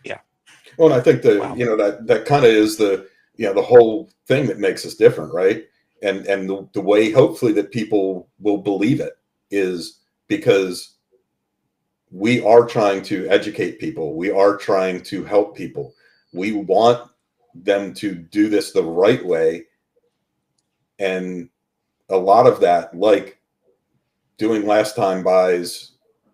Yeah.
Well, and I think that kind of is the whole thing that makes us different, right? And the way hopefully that people will believe it is because we are trying to educate people. We are trying to help people. We want them to do this the right way. And a lot of that, like doing last time buys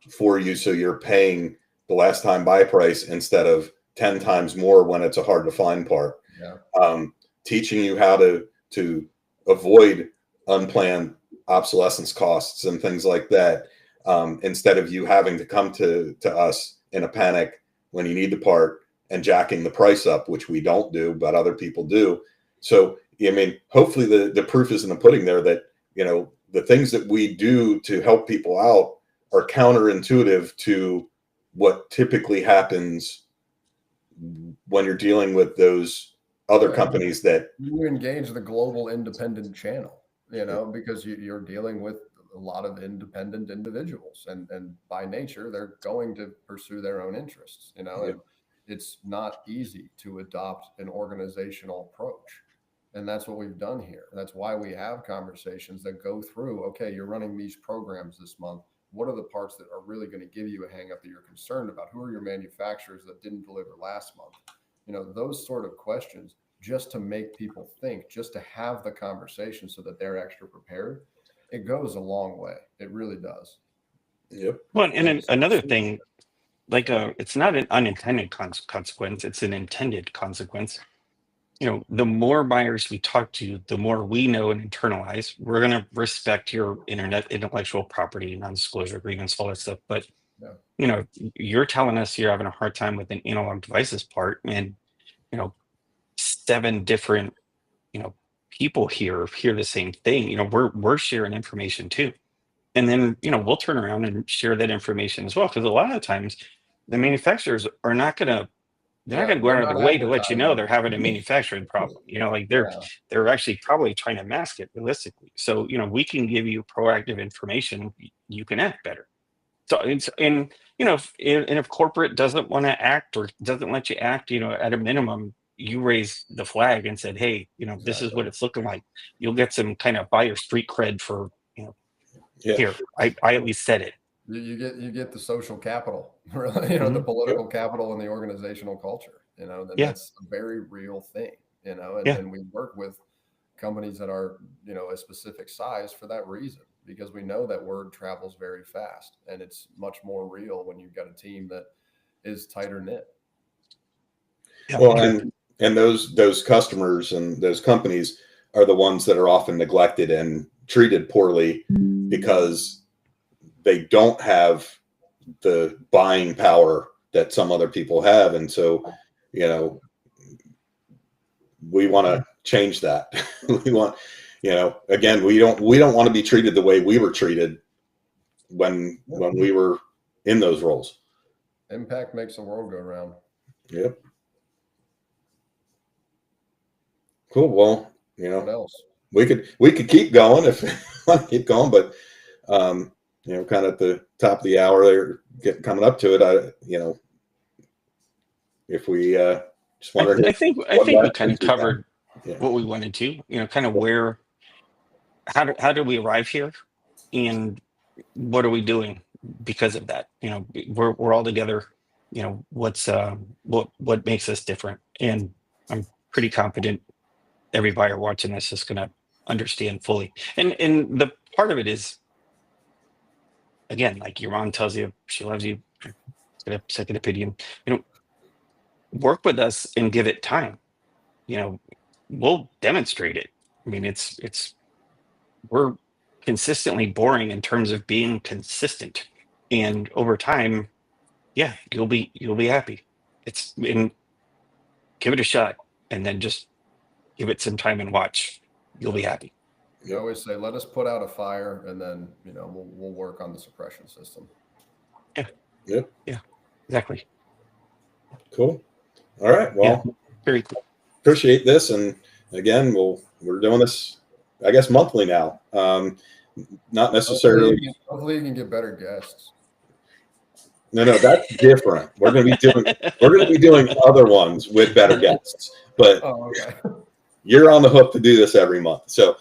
for you, so you're paying the last time buy price instead of 10 times more when it's a hard to find part.
Yeah.
Teaching you how to avoid unplanned obsolescence costs and things like that, instead of you having to come to us in a panic when you need the part and jacking the price up, which we don't do, but other people do. So, I mean, hopefully the proof is in the pudding there that, you know, the things that we do to help people out are counterintuitive to what typically happens when you're dealing with those other companies that
you engage the global independent channel, you know, because you're dealing with a lot of independent individuals, and by nature they're going to pursue their own interests, you know. And it's not easy to adopt an organizational approach, and that's what we've done here. That's why we have conversations that go through, okay, you're running these programs this month, what are the parts that are really going to give you a hang up that you're concerned about? Who are your manufacturers that didn't deliver last month? You know, those sort of questions, just to make people think, just to have the conversation so that they're extra prepared. It goes a long way. It really does.
Yep.
Well, and another thing, like it's not an unintended consequence, it's an intended consequence. You know, the more buyers we talk to, the more we know and internalize. We're going to respect your intellectual property, non-disclosure agreements, all that stuff. But, you know, you're telling us you're having a hard time with an analog devices part, and, you know, 7 different, you know, people hear the same thing. You know, we're sharing information too. And then, you know, we'll turn around and share that information as well. Because a lot of times the manufacturers are not going to, they're not going to go out of their way to let you know they're having a manufacturing problem. You know, like they're actually probably trying to mask it realistically. So, you know, we can give you proactive information. You can act better. So it's, and, you know, if corporate doesn't want to act or doesn't let you act, you know, at a minimum, you raise the flag and said, hey, you know, this is what it's looking like. You'll get some kind of buyer street cred for, you know, here, I at least said it.
You get the social capital, really, you know, the political capital and the organizational culture, you know, that's a very real thing, you know, and we work with companies that are, you know, a specific size for that reason, because we know that word travels very fast, and it's much more real when you've got a team that is tighter knit.
Well, and those customers and those companies are the ones that are often neglected and treated poorly because they don't have the buying power that some other people have. And so, you know, we want to change that. We want, you know, again, we don't want to be treated the way we were treated when we were in those roles.
Impact makes the world go round.
Yep. Cool. Well, you know,
what else?
We could keep going if we want to keep going, but you know, kind of at the top of the hour, they're coming up to it. You know, if we just wondering,
I think we kind of covered what we wanted to. You know, kind of where, how do we arrive here, and what are we doing because of that? You know, we're all together. You know, what makes us different, and I'm pretty confident every buyer watching this is going to understand fully. And the part of it is, again, like your mom tells you she loves you, get a second opinion. You know, work with us and give it time. You know, we'll demonstrate it. I mean, we're consistently boring in terms of being consistent, and over time, yeah, you'll be happy. And give it a shot, and then just give it some time and watch. You'll be happy.
You always say, let us put out a fire, and then, you know, we'll work on the suppression system.
Yeah,
exactly.
Cool. All right. Well,
very cool.
Appreciate this, and again, we're doing this, I guess, monthly now. Not necessarily.
Hopefully, you can get better guests.
No, that's different. We're going to be doing other ones with better guests, but you're on the hook to do this every month. So,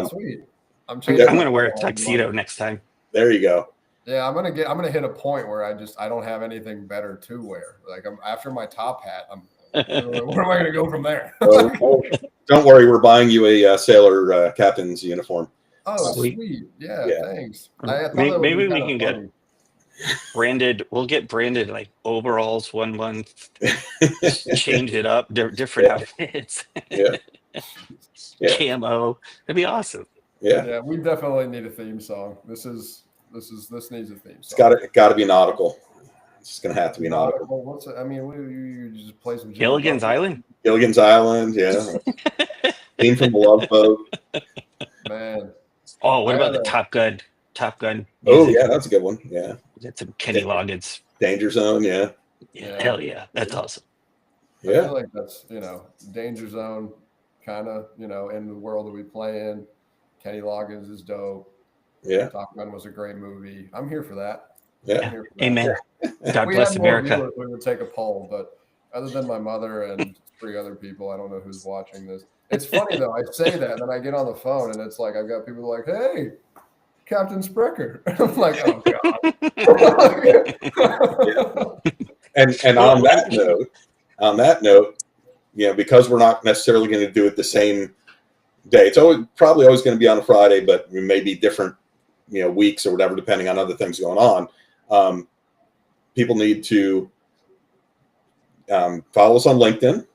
sweet. I'm
going to wear a tuxedo next time.
There you go.
Yeah, I'm gonna hit a point where I don't have anything better to wear. Like, I'm after my top hat. Where am I gonna go from there?
Don't worry, we're buying you a sailor captain's uniform.
Oh,
Sweet.
sweet. Yeah,
Yeah.
thanks. I thought that would
Maybe
be
we
kind
can
of
get
funny.
branded. We'll get branded like overalls 1 month. Just change it up, different
Yeah.
outfits,
Yeah. Yeah.
camo. That'd be awesome.
Yeah.
Yeah, we definitely need a theme song. This needs a theme
It's
song.
got to be nautical. It's just gonna have to be nautical.
Well, what's it? I mean, you just play some Jimmy
Gilligan's
Buffett.
Island.
Gilligan's Island. Yeah. Theme from the Love Boat.
Man.
Oh, what
I
about the
gotta-
Top Gun? Top Gun
Oh
music.
yeah, that's a good one. Yeah.
Get some Kenny Loggins.
Danger Zone. Yeah.
Yeah, hell yeah, that's awesome.
I
Yeah.
feel like that's, Danger Zone, kind of, in the world that we play in. Kenny Loggins is dope.
Yeah.
Top Gun was a great movie. I'm here for that.
Yeah.
I'm here for that.
Amen. God
We
bless
had more
America.
viewers, we would take a poll, but other than my mother and 3 other people, I don't know who's watching this. It's funny though. I say that, and then I get on the phone, and it's like I've got people like, "Hey, Captain Sprecher." I'm like, "Oh God."
And on that note, because we're not necessarily going to do it the same day. It's probably always going to be on a Friday, but we may be different, weeks or whatever, depending on other things going on. People need to follow us on LinkedIn,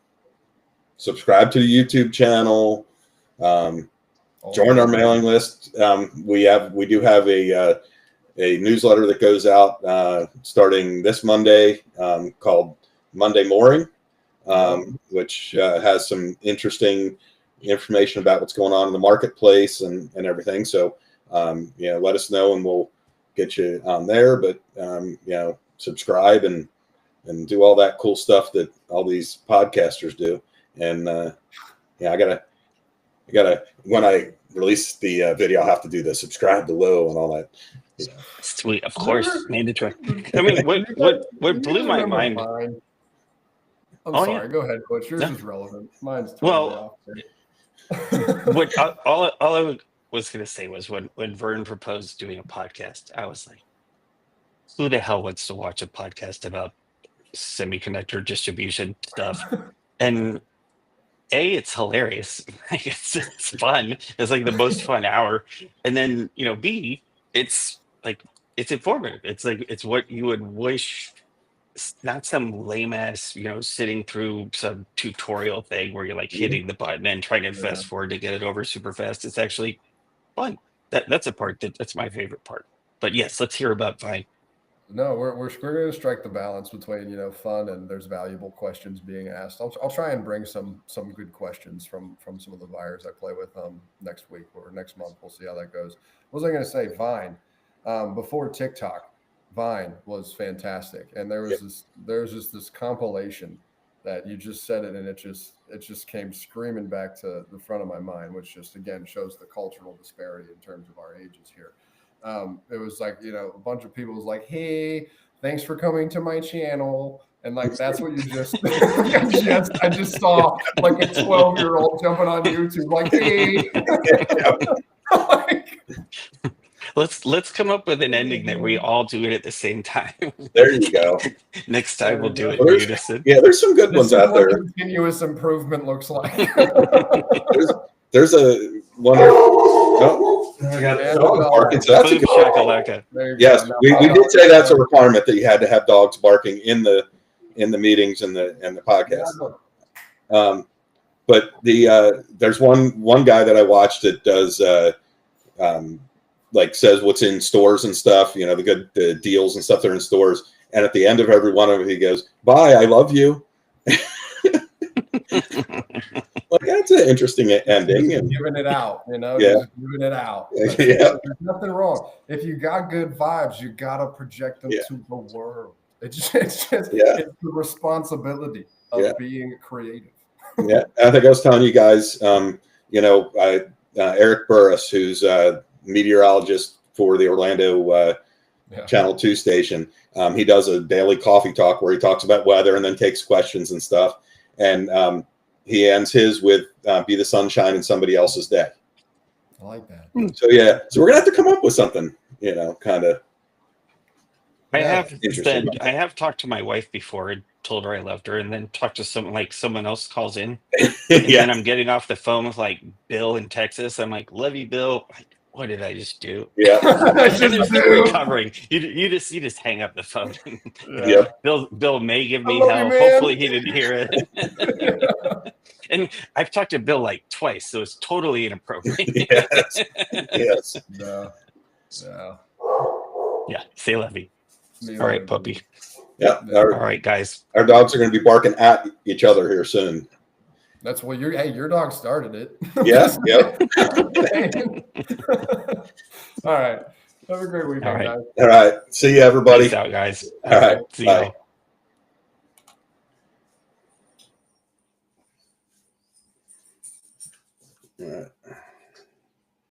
subscribe to the YouTube channel, join our mailing list. We do have a newsletter that goes out starting this Monday called Monday Mooring, which has some interesting information about what's going on in the marketplace and everything. So, let us know and we'll get you on there. But, subscribe and do all that cool stuff that all these podcasters do. And I gotta when I release the video, I'll have to do the subscribe below and all that.
Sweet, of course, mandatory. I mean, what blew my mind?
Mine? I'm
Oh,
sorry.
yeah.
Go ahead, Butch. Yours
No.
is relevant. Mine's totally
Well,
off.
what all I was gonna say was when Vern proposed doing a podcast, I was like, who the hell wants to watch a podcast about semiconductor distribution stuff? And it's hilarious. Like, it's fun. It's like the most fun hour. And then, B, it's like it's informative. It's like it's what you would wish. It's not some lame ass, sitting through some tutorial thing where you're like hitting the button and trying to fast forward to get it over super fast. It's actually fun. That's a part that's my favorite part. But yes, let's hear about Vine.
No, we're going to strike the balance between fun and there's valuable questions being asked. I'll try and bring some good questions from some of the buyers I play with next week or next month. We'll see how that goes. What was I going to say? Vine, before TikTok, Vine was fantastic, and there's just this compilation that you just said it, and it just came screaming back to the front of my mind, which just again shows the cultural disparity in terms of our ages here. It was like, a bunch of people was like, "Hey, thanks for coming to my channel." And like, that's what you just, I just saw like a 12-year-old jumping on YouTube, like, "Hey."
Let's come up with an ending that we all do it at the same time.
There you go.
Next time we'll do it
Well,
in unison.
Yeah, there's some good ones out there.
Continuous improvement looks like.
There's a one. Oh, I got dogs barking. So that's a
Boom
good.
shakalaka.
Yes, we did say that's a requirement that you had to have dogs barking in the meetings and the podcast. But there's one guy that I watched that does like says what's in stores and stuff, the deals and stuff that are in stores. And at the end of every one of them, he goes, "Bye, I love you." Like, that's an interesting ending. And
giving it out,
Yeah.
just giving it out.
Yeah.
There's nothing wrong. If you got good vibes, you gotta project them to the world. It's just it's the responsibility of being creative.
Yeah, I think I was telling you guys, Eric Burris, who's a meteorologist for the Orlando Channel 2 station. He does a daily coffee talk where he talks about weather and then takes questions and stuff. And he ends his with "Be the sunshine in somebody else's day."
I like that.
So we're gonna have to come up with something, kind of.
I
Interesting.
I have talked to my wife before and told her I loved her, and then talked to someone else calls in, and then I'm getting off the phone with like Bill in Texas. I'm like, "Love you, Bill." what did I just do?
Yeah.
And there's no recovering. You just hang up the phone.
Yep.
Bill may give me
love you,
hell.
man.
Hopefully he didn't hear it. And I've talked to Bill like twice, so it's totally inappropriate.
Yes. Yes.
No. No.
Yeah, say Levy.
Me
All right,
neither,
puppy.
dude.
Yeah.
All right, guys.
Our dogs are going to be barking at each other here soon.
That's what your dog started it.
Yeah. Yep.
All right. Have a great weekend,
All right.
guys.
All right. See you, everybody.
Peace out, guys.
All right.
See
Bye.
y'all.
All right.